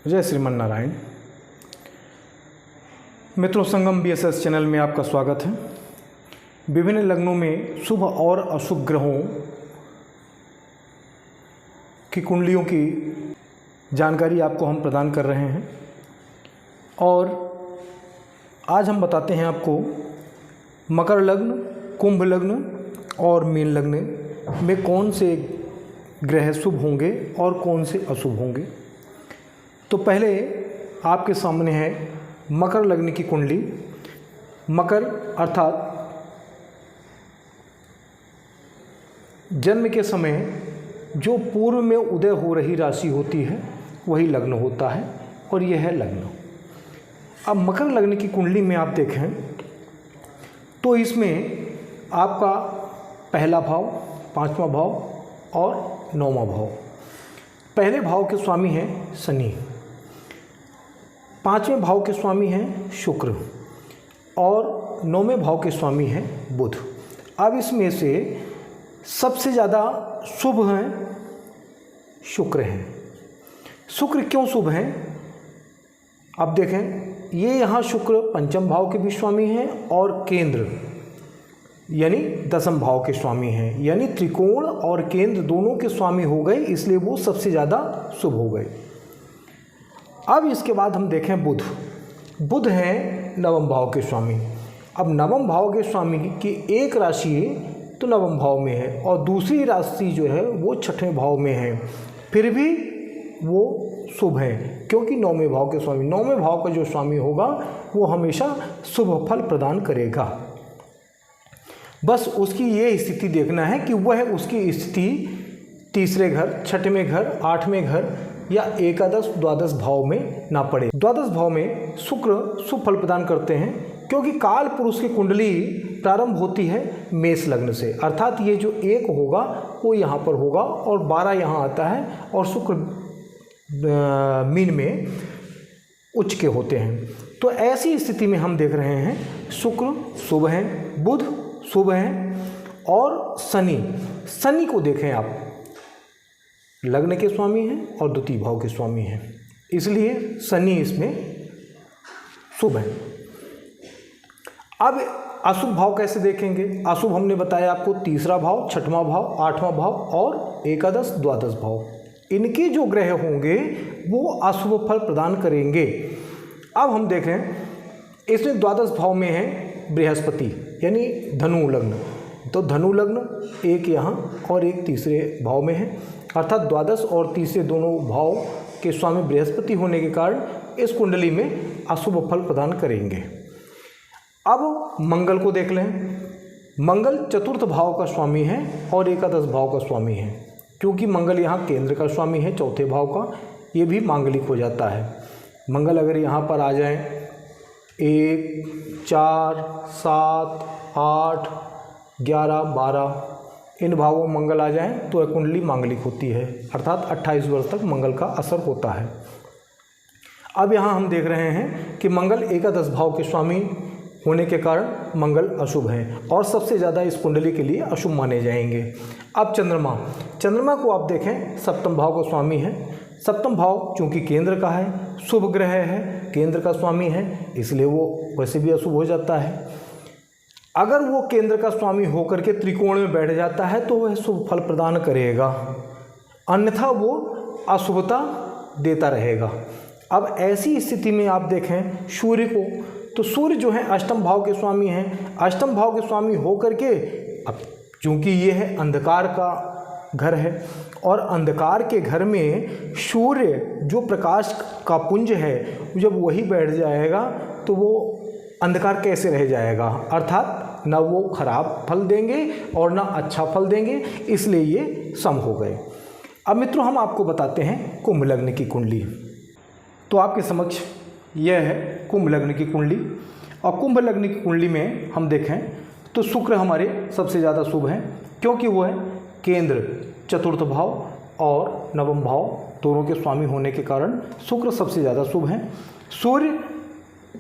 जय श्रीमन नारायण। मित्रों, संगम BSS channel में आपका स्वागत है। विभिन्न लग्नों में शुभ और अशुभ ग्रहों की कुंडलियों की जानकारी आपको हम प्रदान कर रहे हैं और आज हम बताते हैं आपको मकर लग्न, कुंभ लग्न और मीन लग्न में कौन से ग्रह शुभ होंगे और कौन से अशुभ होंगे। तो पहले आपके सामने है मकर लग्न की कुंडली। मकर अर्थात जन्म के समय जो पूर्व में उदय हो रही राशि होती है वही लग्न होता है और यह है लग्न। अब मकर लग्न की कुंडली में आप देखें तो इसमें आपका पहला भाव, पांचवा भाव और नौवां भाव। पहले भाव के स्वामी हैं शनि, पांचवें भाव के स्वामी हैं शुक्र और नौवें भाव के स्वामी हैं बुध। अब इसमें से सबसे ज़्यादा शुभ हैं शुक्र हैं। शुक्र क्यों शुभ हैं? अब देखें, ये यहाँ शुक्र पंचम भाव के भी स्वामी हैं और केंद्र यानी दसम भाव के स्वामी हैं, यानी त्रिकोण और केंद्र दोनों के स्वामी हो गए, इसलिए वो सबसे ज़्यादा शुभ हो गए। अब इसके बाद हम देखें बुध। बुध हैं नवम भाव के स्वामी। अब नवम भाव के स्वामी की एक राशि तो नवम भाव में है और दूसरी राशि जो है वो छठवें भाव में है, फिर भी वो शुभ है क्योंकि नौवें भाव के स्वामी, नौवें भाव का जो स्वामी होगा वो हमेशा शुभ फल प्रदान करेगा। बस उसकी ये स्थिति देखना है कि वह उसकी स्थिति तीसरे घर, छठवें घर, आठवें घर या एकादश द्वादश भाव में ना पड़े। द्वादश भाव में शुक्र शुभ फल प्रदान करते हैं क्योंकि काल पुरुष की कुंडली प्रारंभ होती है मेष लग्न से, अर्थात ये जो एक होगा वो यहाँ पर होगा और 12 यहाँ आता है और शुक्र मीन में उच्च के होते हैं। तो ऐसी स्थिति में हम देख रहे हैं शुक्र शुभ हैं, बुध शुभ हैं और शनि को देखें आप, लग्न के स्वामी हैं और द्वितीय भाव के स्वामी हैं, इसलिए शनि इसमें शुभ है। अब अशुभ भाव कैसे देखेंगे? अशुभ हमने बताया आपको तीसरा भाव, छठवां भाव, आठवां भाव और एकादश द्वादश भाव, इनके जो ग्रह होंगे वो अशुभ फल प्रदान करेंगे। अब हम देखें, इसमें द्वादश भाव में है बृहस्पति यानी धनु लग्न, तो धनु लग्न एक यहाँ और एक तीसरे भाव में है, अर्थात द्वादश और तीसरे दोनों भाव के स्वामी बृहस्पति होने के कारण इस कुंडली में अशुभ फल प्रदान करेंगे। अब मंगल को देख लें। मंगल चतुर्थ भाव का स्वामी है और एकादश भाव का स्वामी है, क्योंकि मंगल यहाँ केंद्र का स्वामी है चौथे भाव का, ये भी मांगलिक हो जाता है। मंगल अगर यहाँ पर आ जाएं 1, 4, 7, 8, 11, 12 इन भावों में मंगल आ जाएं तो यह कुंडली मांगलिक होती है, अर्थात 28 वर्ष तक मंगल का असर होता है। अब यहाँ हम देख रहे हैं कि मंगल एकादश भाव के स्वामी होने के कारण मंगल अशुभ हैं और सबसे ज़्यादा इस कुंडली के लिए अशुभ माने जाएंगे। अब चंद्रमा को आप देखें, सप्तम भाव का स्वामी है। सप्तम भाव चूँकि केंद्र का है, शुभ ग्रह है, केंद्र का स्वामी है, इसलिए वो वैसे भी अशुभ हो जाता है। अगर वो केंद्र का स्वामी होकर के त्रिकोण में बैठ जाता है तो वह शुभ फल प्रदान करेगा, अन्यथा वो अशुभता देता रहेगा। अब ऐसी स्थिति में आप देखें सूर्य को, तो सूर्य जो है अष्टम भाव के स्वामी हैं। अष्टम भाव के स्वामी होकर के, अब चूँकि ये है अंधकार का घर है और अंधकार के घर में सूर्य जो प्रकाश का पुंज है जब वही बैठ जाएगा तो वो अंधकार कैसे रह जाएगा, अर्थात न वो खराब फल देंगे और न अच्छा फल देंगे, इसलिए ये सम हो गए। अब मित्रों, हम आपको बताते हैं कुंभ लग्न की कुंडली। तो आपके समक्ष यह है कुंभ लग्न की कुंडली और कुंभ लग्न की कुंडली में हम देखें तो शुक्र हमारे सबसे ज़्यादा शुभ हैं क्योंकि वो है केंद्र, चतुर्थ भाव और नवम भाव दोनों के स्वामी होने के कारण शुक्र सबसे ज़्यादा शुभ हैं। सूर्य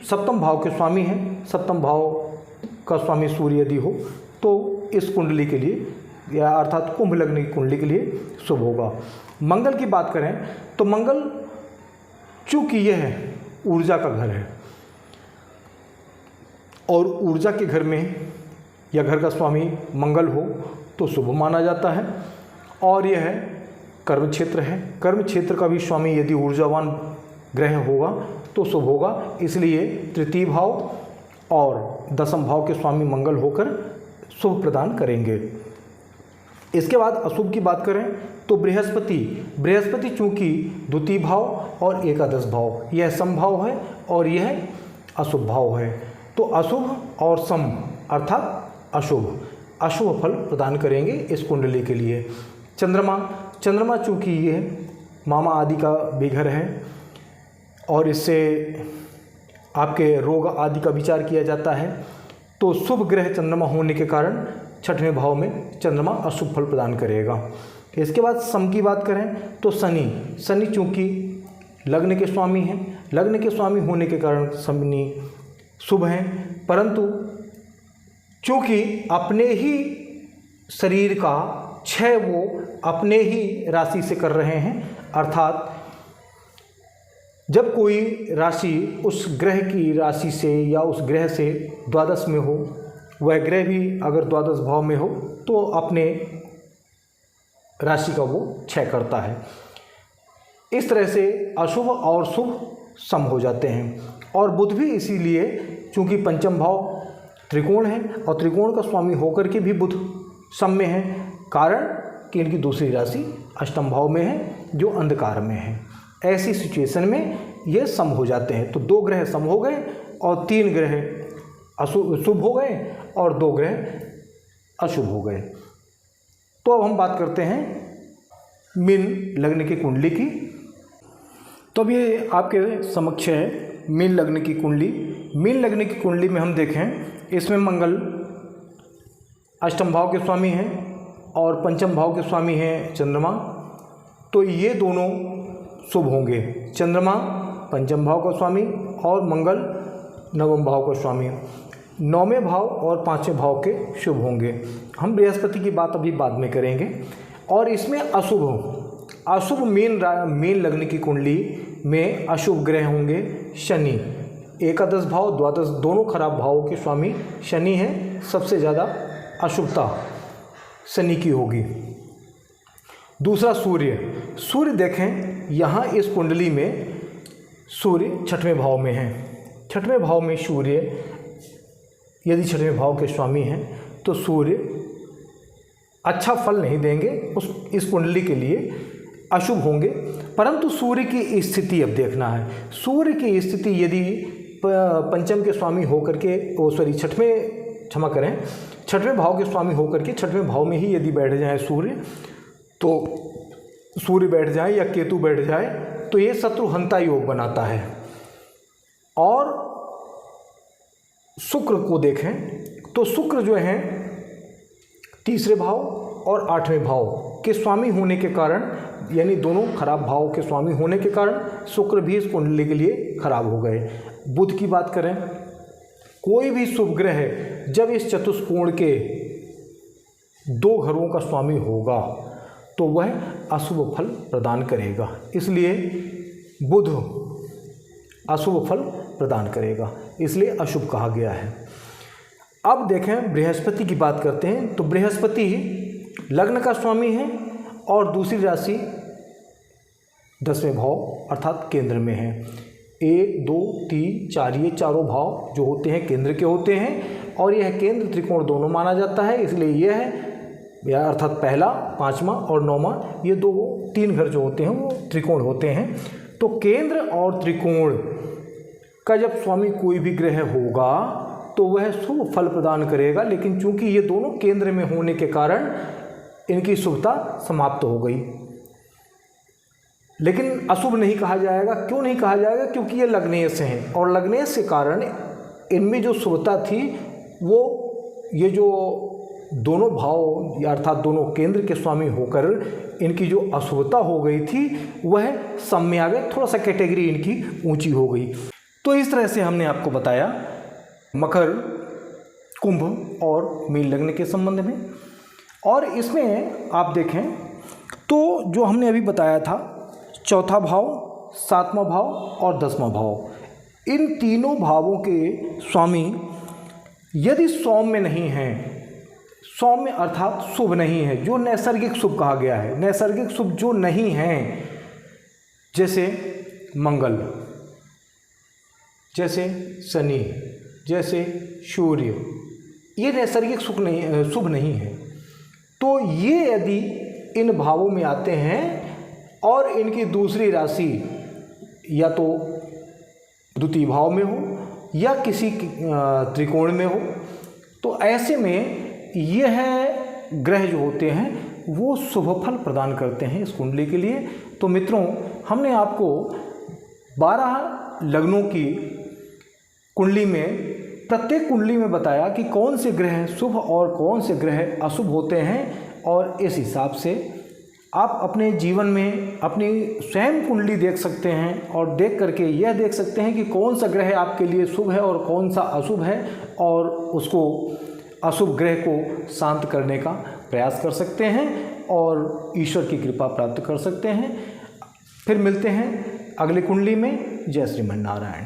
सप्तम भाव के स्वामी हैं, सप्तम भाव का स्वामी सूर्य यदि हो तो इस कुंडली के लिए या अर्थात कुंभ लग्न की कुंडली के लिए शुभ होगा। मंगल की बात करें तो मंगल चूँकि यह ऊर्जा का घर है और ऊर्जा के घर में या घर का स्वामी मंगल हो तो शुभ माना जाता है, और यह कर्म क्षेत्र है। कर्म क्षेत्र का भी स्वामी यदि ऊर्जावान ग्रह होगा तो शुभ होगा, इसलिए तृतीय भाव और दसम भाव के स्वामी मंगल होकर शुभ प्रदान करेंगे। इसके बाद अशुभ की बात करें तो बृहस्पति चूँकि द्वितीय भाव और एकादश भाव यह समभाव है और यह अशुभ भाव है, तो अशुभ और सम अर्थात अशुभ फल प्रदान करेंगे इस कुंडली के लिए। चंद्रमा चूँकि ये मामा आदि का भी घर है और इससे आपके रोग आदि का विचार किया जाता है, तो शुभ ग्रह चंद्रमा होने के कारण छठवें भाव में चंद्रमा अशुभ फल प्रदान करेगा। इसके बाद सम की बात करें तो शनि चूँकि लग्न के स्वामी हैं, लग्न के स्वामी होने के कारण शनि शुभ हैं, परंतु चूँकि अपने ही शरीर का क्षय वो अपने ही राशि से कर रहे हैं, अर्थात जब कोई राशि उस ग्रह की राशि से या उस ग्रह से द्वादश में हो, वह ग्रह भी अगर द्वादश भाव में हो तो अपने राशि का वो क्षय करता है। इस तरह से अशुभ और शुभ सम हो जाते हैं। और बुध भी इसीलिए चूँकि पंचम भाव त्रिकोण है और त्रिकोण का स्वामी होकर के भी बुध सम में है, कारण कि इनकी दूसरी राशि अष्टम भाव में है जो अंधकार में है। ऐसी सिचुएशन में ये सम हो जाते हैं। तो 2 ग्रह सम हो गए और 3 ग्रह शुभ हो गए और 2 ग्रह अशुभ हो गए। तो अब हम बात करते हैं मीन लग्न की कुंडली की। तो अब ये आपके समक्ष है मीन लग्न की कुंडली। मीन लग्न की कुंडली में हम देखें, इसमें मंगल अष्टम भाव के स्वामी हैं और पंचम भाव के स्वामी हैं चंद्रमा, तो ये दोनों शुभ होंगे। चंद्रमा पंचम भाव का स्वामी और मंगल नवम भाव का स्वामी, 9वें भाव और 5वें भाव के शुभ होंगे। हम बृहस्पति की बात अभी बाद में करेंगे। और इसमें अशुभ मीन लग्न की कुंडली में अशुभ ग्रह होंगे शनि। एकादश भाव द्वादश दोनों खराब भावों के स्वामी शनि हैं, सबसे ज़्यादा अशुभता शनि की होगी। दूसरा सूर्य देखें, यहाँ इस कुंडली में सूर्य छठवें भाव में है। छठवें भाव में सूर्य यदि छठवें भाव के स्वामी हैं तो सूर्य अच्छा फल नहीं देंगे, इस कुंडली के लिए अशुभ होंगे। परंतु सूर्य की स्थिति अब देखना है। सूर्य की स्थिति यदि पंचम के स्वामी होकर के छठवें भाव के स्वामी होकर के छठवें भाव में ही यदि बैठ जाए सूर्य बैठ जाए या केतु बैठ जाए तो ये शत्रुहंता योग बनाता है। और शुक्र को देखें तो शुक्र जो है तीसरे भाव और 8वें भाव के स्वामी होने के कारण, यानी दोनों खराब भाव के स्वामी होने के कारण शुक्र भी इस कुंडली के लिए खराब हो गए। बुध की बात करें, कोई भी शुभ ग्रह जब इस चतुष्कोण के 2 घरों का स्वामी होगा तो वह अशुभ फल प्रदान करेगा, इसलिए बुध अशुभ फल प्रदान करेगा, इसलिए अशुभ कहा गया है। अब देखें बृहस्पति की बात करते हैं, तो बृहस्पति लग्न का स्वामी है और दूसरी राशि 10वें भाव अर्थात केंद्र में है। 1 2 3 4 ये चारों भाव जो होते हैं केंद्र के होते हैं और यह केंद्र त्रिकोण दोनों माना जाता है, इसलिए यह है या अर्थात पहला, 5वां और 9वां ये 3 घर जो होते हैं वो त्रिकोण होते हैं। तो केंद्र और त्रिकोण का जब स्वामी कोई भी ग्रह होगा तो वह शुभ फल प्रदान करेगा, लेकिन चूंकि ये दोनों केंद्र में होने के कारण इनकी शुभता समाप्त हो गई। लेकिन अशुभ नहीं कहा जाएगा। क्यों नहीं कहा जाएगा? क्योंकि ये लग्नेश हैं और लग्नेश के कारण इनमें जो शुभता थी वो ये जो दोनों भाव अर्थात दोनों केंद्र के स्वामी होकर इनकी जो अशुभता हो गई थी वह सम में आ गए, थोड़ा सा कैटेगरी इनकी ऊंची हो गई। तो इस तरह से हमने आपको बताया मकर, कुंभ और मीन लग्न के संबंध में। और इसमें आप देखें तो जो हमने अभी बताया था चौथा भाव सातवां भाव और 10वां भाव, इन तीनों भावों के स्वामी यदि सौम्य नहीं हैं, सौम्य अर्थात शुभ नहीं है, जो नैसर्गिक शुभ कहा गया है, नैसर्गिक शुभ जो नहीं हैं, जैसे मंगल, जैसे शनि, जैसे सूर्य, ये नैसर्गिक शुभ नहीं है, तो ये यदि इन भावों में आते हैं और इनकी दूसरी राशि या तो द्वितीय भाव में हो या किसी त्रिकोण में हो, तो ऐसे में यह ग्रह जो होते हैं वो शुभ फल प्रदान करते हैं इस कुंडली के लिए। तो मित्रों, हमने आपको 12 लग्नों की कुंडली में प्रत्येक कुंडली में बताया कि कौन से ग्रह शुभ और कौन से ग्रह अशुभ होते हैं, और इस हिसाब से आप अपने जीवन में अपनी स्वयं कुंडली देख सकते हैं और देख करके यह देख सकते हैं कि कौन सा ग्रह आपके लिए शुभ है और कौन सा अशुभ है, और उसको अशुभ ग्रह को शांत करने का प्रयास कर सकते हैं और ईश्वर की कृपा प्राप्त कर सकते हैं। फिर मिलते हैं अगली कुंडली में। जय श्रीमन नारायण।